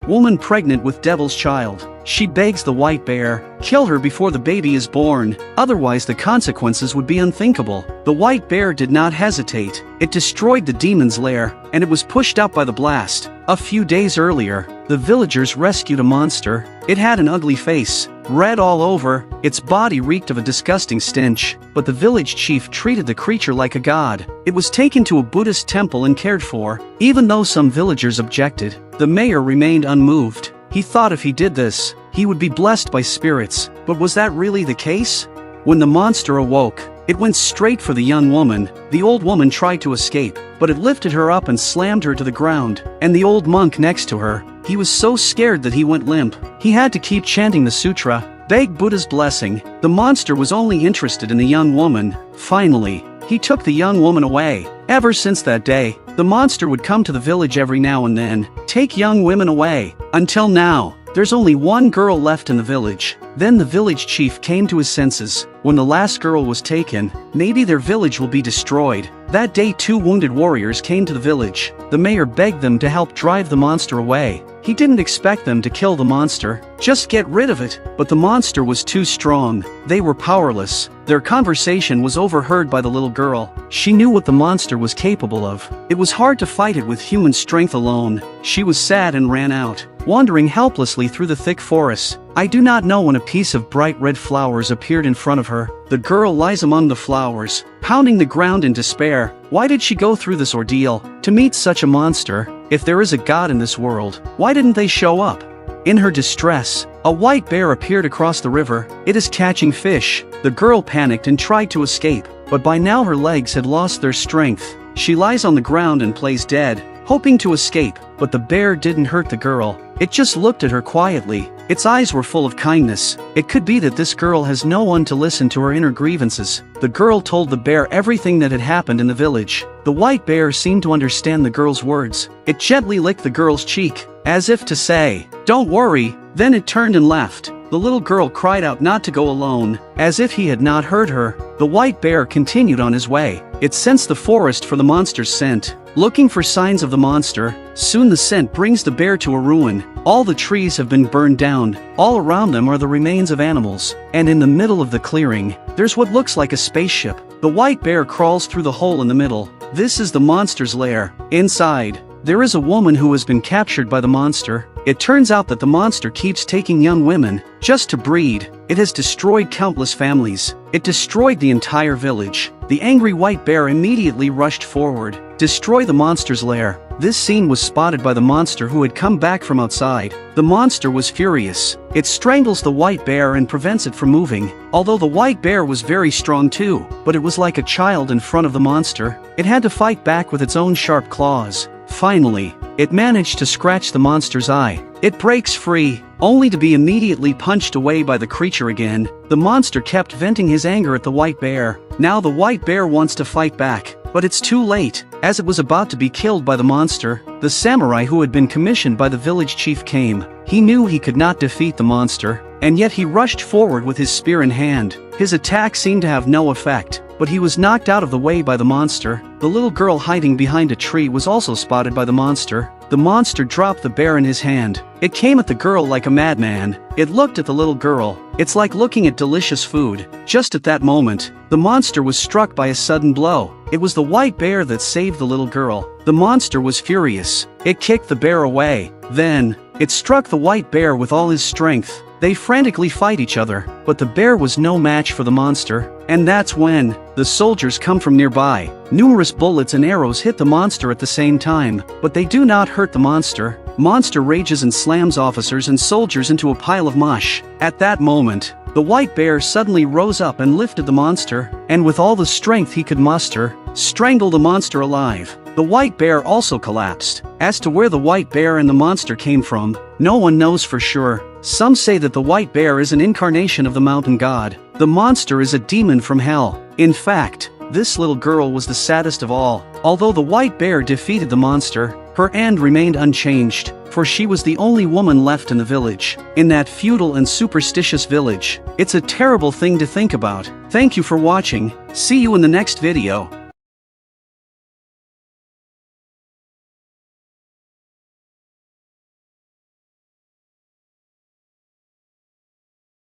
Woman pregnant with devil's child. She begs the white bear, kill her before the baby is born, otherwise the consequences would be unthinkable. The white bear did not hesitate. It destroyed the demon's lair, and it was pushed up by the blast. A few days earlier, the villagers rescued a monster. It had an ugly face, red all over, its body reeked of a disgusting stench, but the village chief treated the creature like a god. It was taken to a Buddhist temple and cared for. Even though some villagers objected, the mayor remained unmoved. He thought if he did this, he would be blessed by spirits. But was that really the case? When the monster awoke, it went straight for the young woman. The old woman tried to escape, but it lifted her up and slammed her to the ground. And the old monk next to her, he was so scared that he went limp. He had to keep chanting the sutra, beg Buddha's blessing. The monster was only interested in the young woman. Finally, he took the young woman away. Ever since that day, the monster would come to the village every now and then, take young women away. Until now, there's only one girl left in the village. Then the village chief came to his senses. When the last girl was taken, maybe their village will be destroyed. That day 2 wounded warriors came to the village. The mayor begged them to help drive the monster away. He didn't expect them to kill the monster, just get rid of it. But the monster was too strong. They were powerless. Their conversation was overheard by the little girl. She knew what the monster was capable of. It was hard to fight it with human strength alone. She was sad and ran out, wandering helplessly through the thick forest. I do not know when a piece of bright red flowers appeared in front of her. The girl lies among the flowers, pounding the ground in despair. Why did she go through this ordeal, to meet such a monster? If there is a god in this world, why didn't they show up? In her distress, a white bear appeared across the river. It is catching fish. The girl panicked and tried to escape, but by now her legs had lost their strength. She lies on the ground and plays dead, hoping to escape, but the bear didn't hurt the girl. It just looked at her quietly. Its eyes were full of kindness. It could be that this girl has no one to listen to her inner grievances. The girl told the bear everything that had happened in the village. The white bear seemed to understand the girl's words. It gently licked the girl's cheek, as if to say, "Don't worry." Then it turned and left. The little girl cried out not to go alone, as if he had not heard her. The white bear continued on his way. It sensed the forest for the monster's scent, looking for signs of the monster. Soon the scent brings the bear to a ruin. All the trees have been burned down. All around them are the remains of animals. And in the middle of the clearing, there's what looks like a spaceship. The white bear crawls through the hole in the middle. This is the monster's lair. Inside, there is a woman who has been captured by the monster. It turns out that the monster keeps taking young women, just to breed. It has destroyed countless families. It destroyed the entire village. The angry white bear immediately rushed forward. Destroy the monster's lair. This scene was spotted by the monster who had come back from outside. The monster was furious. It strangles the white bear and prevents it from moving. Although the white bear was very strong too, but it was like a child in front of the monster. It had to fight back with its own sharp claws. Finally, it managed to scratch the monster's eye. It breaks free, only to be immediately punched away by the creature again. The monster kept venting his anger at the white bear. Now the white bear wants to fight back, but it's too late. As it was about to be killed by the monster, the samurai who had been commissioned by the village chief came. He knew he could not defeat the monster, and yet he rushed forward with his spear in hand. His attack seemed to have no effect, but he was knocked out of the way by the monster. The little girl hiding behind a tree was also spotted by the monster. The monster dropped the bear in his hand. It came at the girl like a madman. It looked at the little girl. It's like looking at delicious food. Just at that moment, the monster was struck by a sudden blow. It was the white bear that saved the little girl. The monster was furious. It kicked the bear away. Then, it struck the white bear with all his strength. They frantically fight each other, but the bear was no match for the monster. And that's when the soldiers come from nearby. Numerous bullets and arrows hit the monster at the same time, but they do not hurt the monster. Monster rages and slams officers and soldiers into a pile of mush. At that moment, the white bear suddenly rose up and lifted the monster, and with all the strength he could muster, strangled the monster alive. The white bear also collapsed. As to where the white bear and the monster came from, no one knows for sure. Some say that the white bear is an incarnation of the mountain god. The monster is a demon from hell. In fact, this little girl was the saddest of all. Although the white bear defeated the monster, her end remained unchanged, for she was the only woman left in the village. In that feudal and superstitious village. It's a terrible thing to think about. Thank you for watching. See you in the next video.